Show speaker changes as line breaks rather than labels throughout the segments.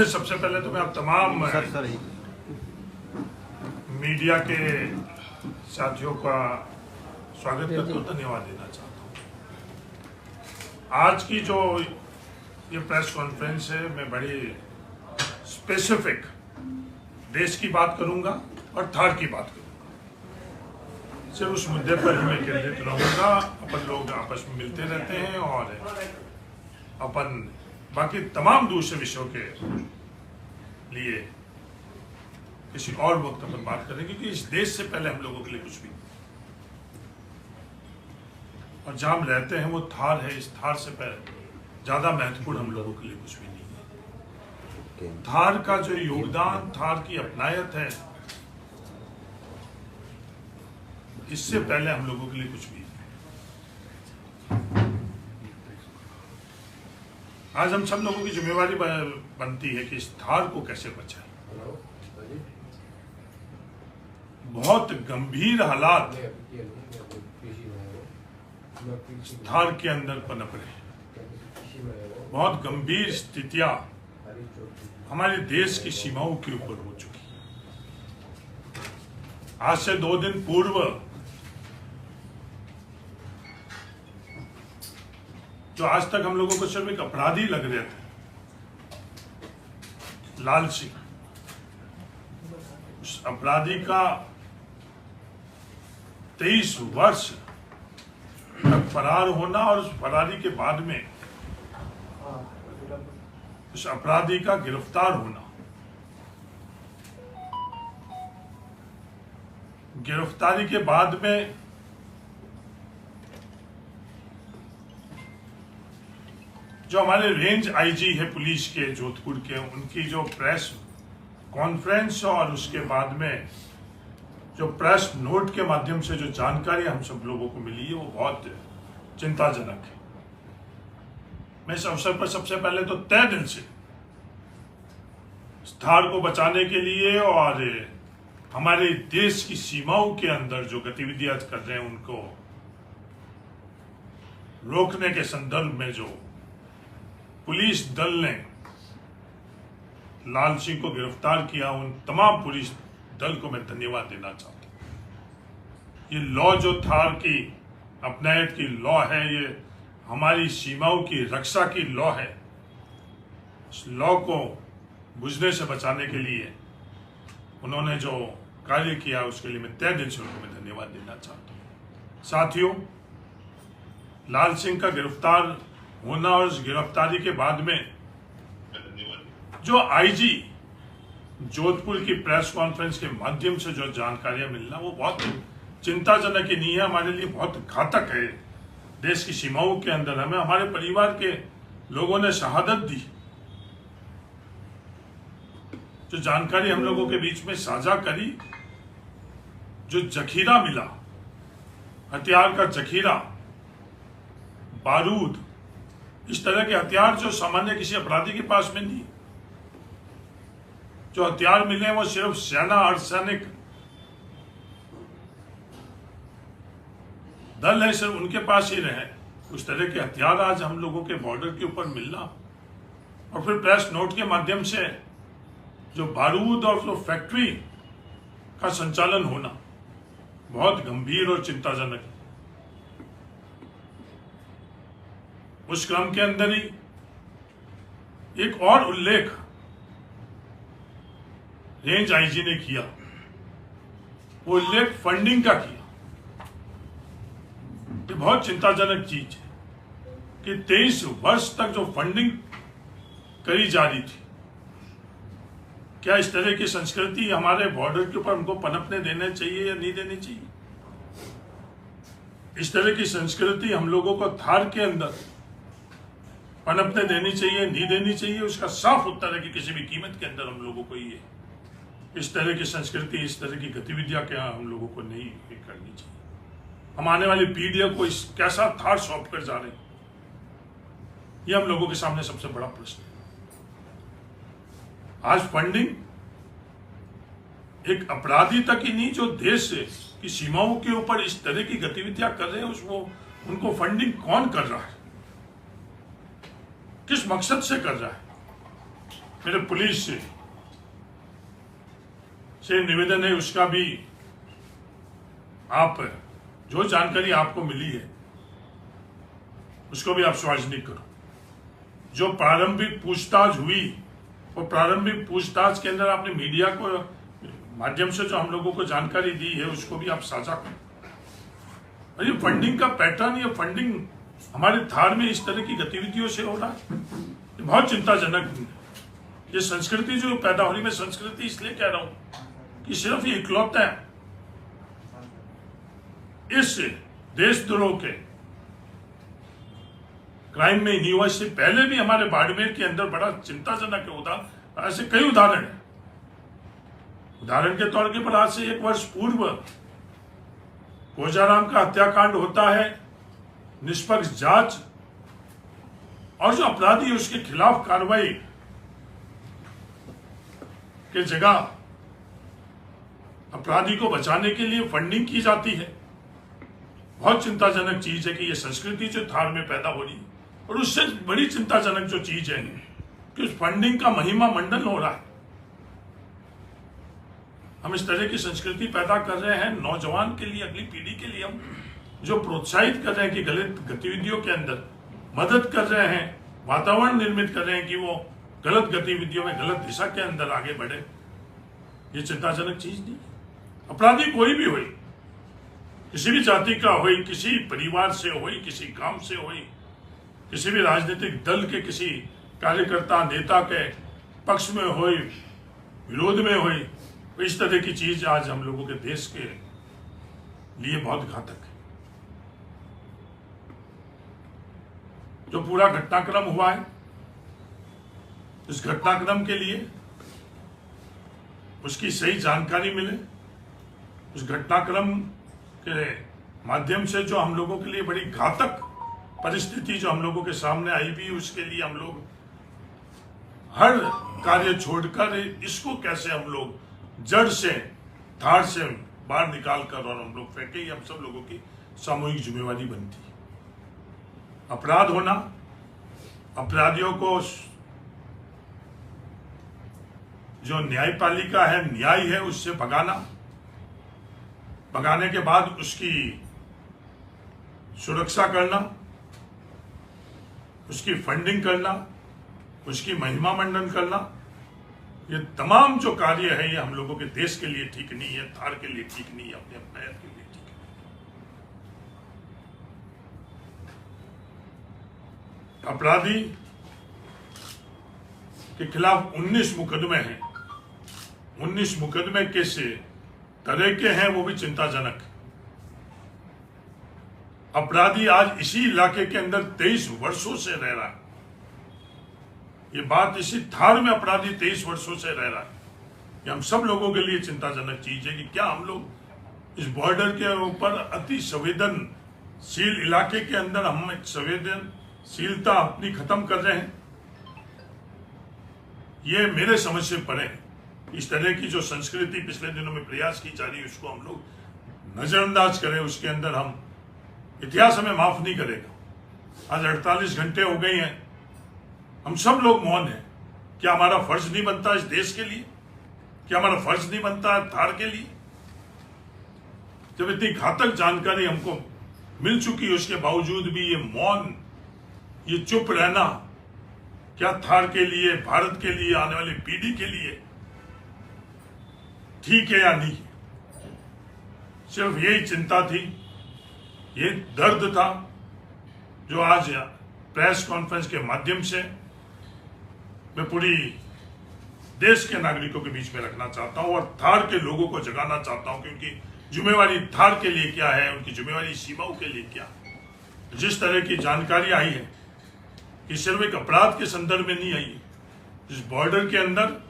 सबसे पहले तो मैं आप तमाम मीडिया के साथियों का स्वागत करता हूँ, धन्यवाद देना चाहता हूँ। आज की जो ये प्रेस कॉन्फ्रेंस है, मैं बड़ी स्पेसिफिक देश की बात करूंगा और थार की बात करूंगा। सिर्फ उस मुद्दे पर ही मैं केंद्रित रहूंगा। अपन लोग आपस में मिलते रहते हैं और अपन बाकी तमाम दूसरे विषयों के लिए किसी और वक्त अपन बात करेंगे, क्योंकि इस देश से पहले हम लोगों के लिए कुछ भी और जहां हम रहते हैं वो थार है। इस थार से पहले ज्यादा महत्वपूर्ण हम लोगों के लिए कुछ भी नहीं है। थार का जो योगदान, थार की अपनायत है, इससे पहले हम लोगों के लिए कुछ भी नहीं। आज हम सब लोगों की जिम्मेवारी बनती है कि इस थार को कैसे बचाएं। बहुत गंभीर हालात थार के अंदर पनप रहे हैं। बहुत गंभीर स्थितियां हमारे देश की सीमाओं के ऊपर हो चुकी है। आज से 2 दिन पूर्व जो आज तक हम लोगों को सिर्फ एक अपराधी लग रहे थे, लाल सिंह, उस अपराधी का 23 वर्ष तक फरार होना और उस फरारी के बाद में उस अपराधी का गिरफ्तार होना, गिरफ्तारी के बाद में जो हमारे रेंज आईजी है पुलिस के जोधपुर के, उनकी जो प्रेस कॉन्फ्रेंस और उसके बाद में जो प्रेस नोट के माध्यम से जो जानकारी हम सब लोगों को मिली है, वो बहुत चिंताजनक है। मैं इस अवसर पर सबसे पहले तो तहे दिल से थार को बचाने के लिए और हमारे देश की सीमाओं के अंदर जो गतिविधियां कर रहे हैं उनको रोकने के संदर्भ में जो पुलिस दल ने लाल सिंह को गिरफ्तार किया, उन तमाम पुलिस दल को मैं धन्यवाद देना चाहता हूं। ये लॉ जो थार की अपनायत की लॉ है, ये हमारी सीमाओं की रक्षा की लॉ है। इस लॉ को बुझने से बचाने के लिए उन्होंने जो कार्य किया, उसके लिए मैं तहे दिल से उनको मैं धन्यवाद देना चाहता हूं। साथियों, लाल सिंह का गिरफ्तार होना और उस गिरफ्तारी के बाद में जो आईजी जोधपुर की प्रेस कॉन्फ्रेंस के माध्यम से जो जानकारियां मिलना, वो बहुत चिंताजनक ही नहीं है, हमारे लिए बहुत घातक है। देश की सीमाओं के अंदर हमें हमारे परिवार के लोगों ने शहादत दी। जो जानकारी हम लोगों के बीच में साझा करी, जो जखीरा मिला, हथियार का जखीरा, बारूद, इस तरह के हथियार जो सामान्य किसी अपराधी के पास में नहीं। जो हथियार मिले वो सिर्फ सेना, अर्धसैनिक दल है, सिर्फ उनके पास ही रहे। उस तरह के हथियार आज हम लोगों के बॉर्डर के ऊपर मिलना और फिर प्रेस नोट के माध्यम से जो बारूद और जो फैक्ट्री का संचालन होना, बहुत गंभीर और चिंताजनक है। उस क्रम के अंदर ही एक और उल्लेख रेंज आईजी ने किया, वो उल्लेख फंडिंग का किया। ये बहुत चिंताजनक चीज है कि 23 वर्ष तक जो फंडिंग करी जा रही थी, क्या इस तरह की संस्कृति हमारे बॉर्डर के ऊपर हमको पनपने देना चाहिए या नहीं देनी चाहिए? इस तरह की संस्कृति हम लोगों को थार के अंदर पनपने देनी चाहिए, नहीं देनी चाहिए? उसका साफ उत्तर है कि किसी भी कीमत के अंदर हम लोगों को ये इस तरह की संस्कृति, इस तरह की गतिविधियां क्या हम लोगों को नहीं करनी चाहिए। हम आने वाली पीढ़ियों को इस कैसा थार सौंप कर जा रहे हैं, ये हम लोगों के सामने सबसे बड़ा प्रश्न है। आज फंडिंग एक अपराधी तक ही नहीं, जो देश की सीमाओं के ऊपर इस तरह की गतिविधियां कर रहे हैं, उसको उनको फंडिंग कौन कर रहा है? किस मकसद से कर रहा है। मेरे पुलिस से निवेदन है, उसका भी आप जो जानकारी आपको मिली है उसको भी आप सार्वजनिक करो। जो प्रारंभिक पूछताछ हुई और प्रारंभिक पूछताछ के अंदर आपने मीडिया को माध्यम से जो हम लोगों को जानकारी दी है उसको भी आप साझा करो। और ये फंडिंग का पैटर्न, ये फंडिंग हमारे थार में इस तरह की गतिविधियों से हो रहा है, ये बहुत चिंताजनक है। ये संस्कृति जो पैदा हो रही, मैं संस्कृति इसलिए कह रहा हूं कि सिर्फ ये इकलौता है इस देशद्रोह के क्राइम में नहीं हुआ। इससे पहले भी हमारे बाड़मेर के अंदर बड़ा चिंताजनक उदाहरण, ऐसे कई उदाहरण हैं। उदाहरण के तौर पर आज से 1 वर्ष पूर्व कोजाराम का हत्याकांड होता है। निष्पक्ष जांच और जो अपराधी उसके खिलाफ कार्रवाई के जगह अपराधी को बचाने के लिए फंडिंग की जाती है। बहुत चिंताजनक चीज है कि यह संस्कृति जो थार में पैदा हो रही है। और उससे बड़ी चिंताजनक जो चीज है कि उस फंडिंग का महिमा मंडन हो रहा है। हम इस तरह की संस्कृति पैदा कर रहे हैं नौजवान के लिए, अगली पीढ़ी के लिए। हम जो प्रोत्साहित कर रहे हैं कि गलत गतिविधियों के अंदर मदद कर रहे हैं, वातावरण निर्मित कर रहे हैं कि वो गलत गतिविधियों में गलत दिशा के अंदर आगे बढ़े, ये चिंताजनक चीज नहीं। अपराधी कोई भी हो, किसी भी जाति का हो, किसी परिवार से हो, किसी गांव से हो, किसी भी राजनीतिक दल के किसी कार्यकर्ता नेता के पक्ष में हो, विरोध में हो, इस तरह की चीज आज हम लोगों के देश के लिए बहुत घातक है। जो पूरा घटनाक्रम हुआ है, इस घटनाक्रम के लिए उसकी सही जानकारी मिले, उस घटनाक्रम के माध्यम से जो हम लोगों के लिए बड़ी घातक परिस्थिति जो हम लोगों के सामने आई भी, उसके लिए हम लोग हर कार्य छोड़कर इसको कैसे हम लोग जड़ से, धार से बाहर निकाल कर और हम लोग फेंके, ये हम सब लोगों की सामूहिक जिम्मेवारी बनती है। अपराध होना, अपराधियों को जो न्यायपालिका है, न्याय है, उससे भगाना, भगाने के बाद उसकी सुरक्षा करना, उसकी फंडिंग करना, उसकी महिमा मंडन करना, ये तमाम जो कार्य है ये हम लोगों के देश के लिए ठीक नहीं है, थार के लिए ठीक नहीं है, अपने अपनायत के लिए ठीक है। अपराधी के खिलाफ 19 मुकदमे हैं। 19 मुकदमे किस तरह के हैं वो भी चिंताजनक है। अपराधी आज इसी इलाके के अंदर 23 वर्षों से रह रहा है। ये बात इसी थार में अपराधी 23 वर्षों से रह रहा है। ये हम सब लोगों के लिए चिंताजनक चीज है कि क्या हम लोग इस बॉर्डर के ऊपर अति संवेदनशील इलाके के अंदर हम एक संवेदनशीलता अपनी खत्म कर रहे हैं। ये मेरे समझ से परे इस तरह की जो संस्कृति पिछले दिनों में प्रयास की जा रही है उसको हम लोग नजरअंदाज करें, उसके अंदर हम इतिहास हमें माफ नहीं करेगा। आज 48 घंटे हो गए हैं, हम सब लोग मौन हैं। क्या हमारा फर्ज नहीं बनता इस देश के लिए? क्या हमारा फर्ज नहीं बनता थार के लिए? जब इतनी घातक जानकारी हमको मिल चुकी है उसके बावजूद भी ये मौन, ये चुप रहना, क्या थार के लिए, भारत के लिए, आने वाली पीढ़ी के लिए ठीक है या नहीं? सिर्फ यही चिंता थी, ये दर्द था जो आज प्रेस कॉन्फ्रेंस के माध्यम से मैं पूरी देश के नागरिकों के बीच में रखना चाहता हूं और थार के लोगों को जगाना चाहता हूं कि उनकी जिम्मेवारी थार के लिए क्या है, उनकी जिम्मेवारी सीमाओं के लिए क्या। जिस तरह की जानकारी आई है कि सिर्फ एक अपराध के संदर्भ में नहीं आई है, इस बॉर्डर के अंदर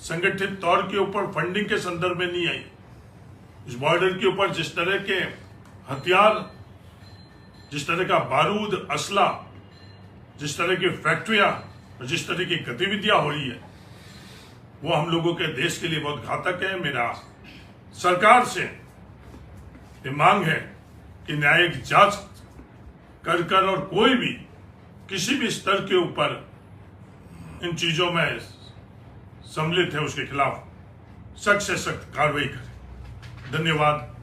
संगठित तौर के ऊपर फंडिंग के संदर्भ में नहीं आई, इस बॉर्डर के ऊपर जिस तरह के हथियार, जिस तरह का बारूद, असला, जिस तरह की फैक्ट्रियां और जिस तरह की गतिविधियां हो रही है वो हम लोगों के देश के लिए बहुत घातक है। मेरा सरकार से ये मांग है कि न्यायिक जांच कर और कोई भी किसी भी स्तर के ऊपर इन चीजों में सम्मिलित है उसके खिलाफ सख्त से सख्त कार्रवाई करें। धन्यवाद।